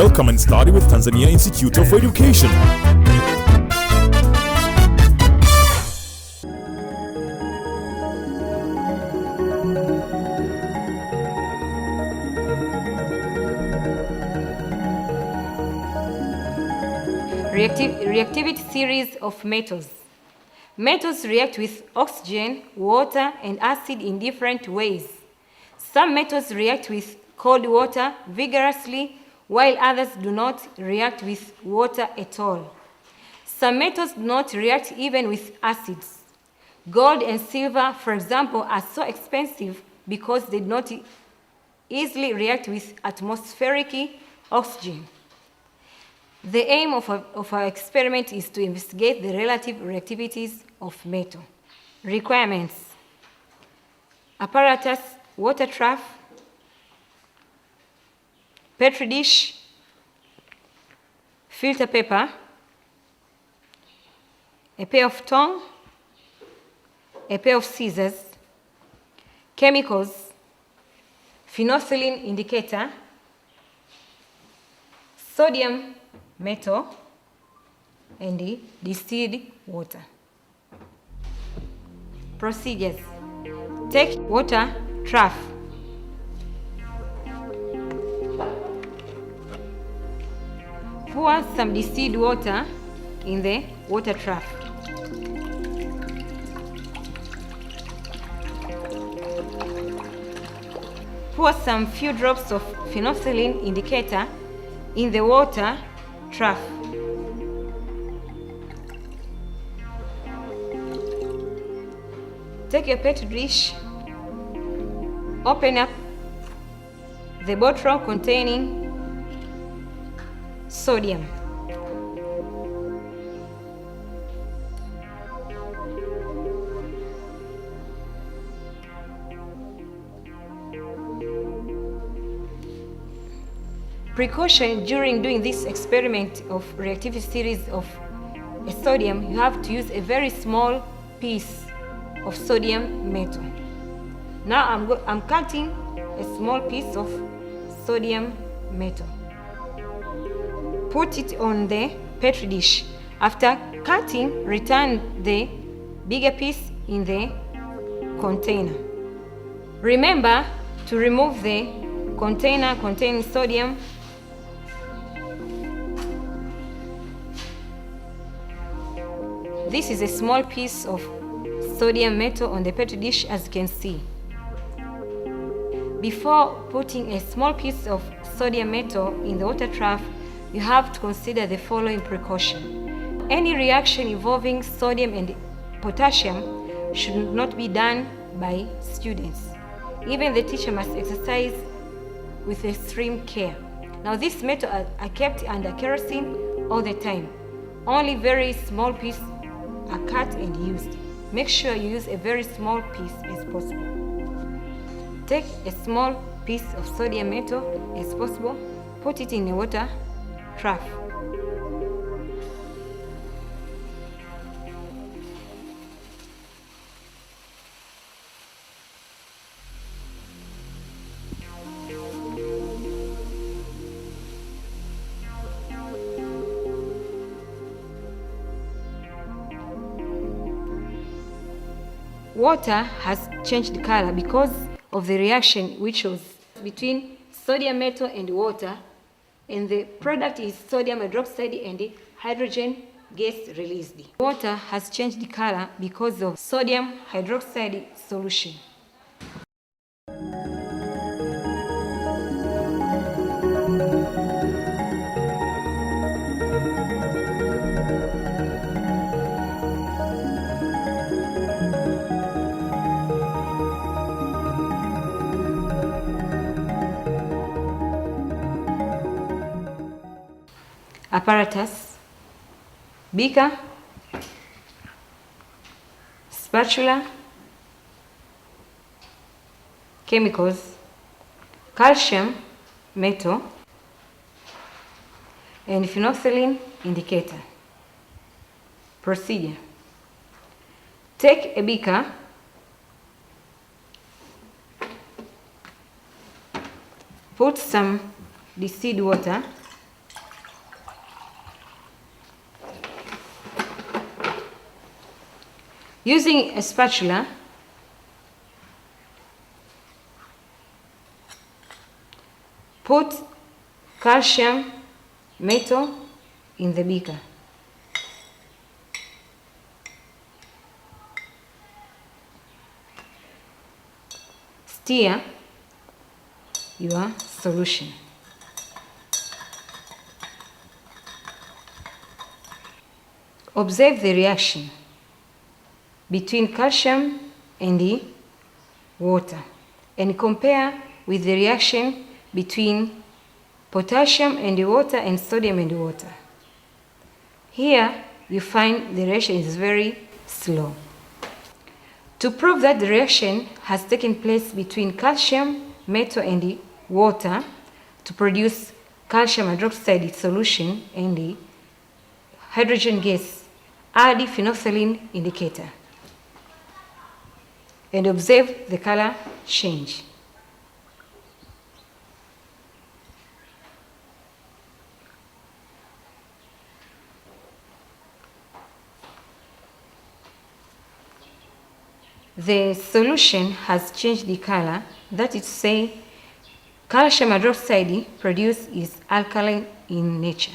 Welcome and study with Tanzania Institute of Education. Reactivity series of metals. Metals react with oxygen, water, and acid in different ways. Some metals react with cold water vigorously, while others do not react with water at all. Some metals do not react even with acids. Gold and silver, for example, are so expensive because they do not easily react with atmospheric oxygen. The aim of our experiment is to investigate the relative reactivities of metal. Requirements: apparatus, water trough, petri dish, filter paper, a pair of tongs, a pair of scissors, chemicals, phenolphthalein indicator, sodium metal, and the distilled water. Procedures: take water trough. Pour some distilled water in the water trough. Pour some few drops of phenolphthalein indicator in the water trough. Take a petri dish, open up the bottle containing sodium. Precaution during doing this experiment of reactivity series of a sodium, you have to use a very small piece of sodium metal. Now I'm cutting a small piece of sodium metal. Put it on the petri dish. After cutting, return the bigger piece in the container. Remember to remove the container containing sodium. This is a small piece of sodium metal on the petri dish, as you can see. Before putting a small piece of sodium metal in the water trough, you have to consider the following precaution. Any reaction involving sodium and potassium should not be done by students. Even the teacher must exercise with extreme care. Now, these metals are kept under kerosene all the time. Only very small pieces are cut and used. Make sure you use a very small piece as possible. Take a small piece of sodium metal as possible, put it in the water trough. Water has changed color because of the reaction which was between sodium metal and water, and the product is sodium hydroxide and hydrogen gas released. Water has changed color because of sodium hydroxide solution. Apparatus: beaker, spatula, chemicals, calcium metal, and phenolphthalein indicator. Procedure: take a beaker, put some distilled water, Using a spatula, put calcium metal in the beaker. Stir your solution. Observe the reaction between calcium and the water and compare with the reaction between potassium and the water and sodium and the water. Here you find the reaction is very slow. To prove that the reaction has taken place between calcium metal and the water to produce calcium hydroxide solution and the hydrogen gas, add the phenolphthalein indicator and observe the color change. The solution has changed the color, that is to say, calcium hydroxide produced is alkaline in nature.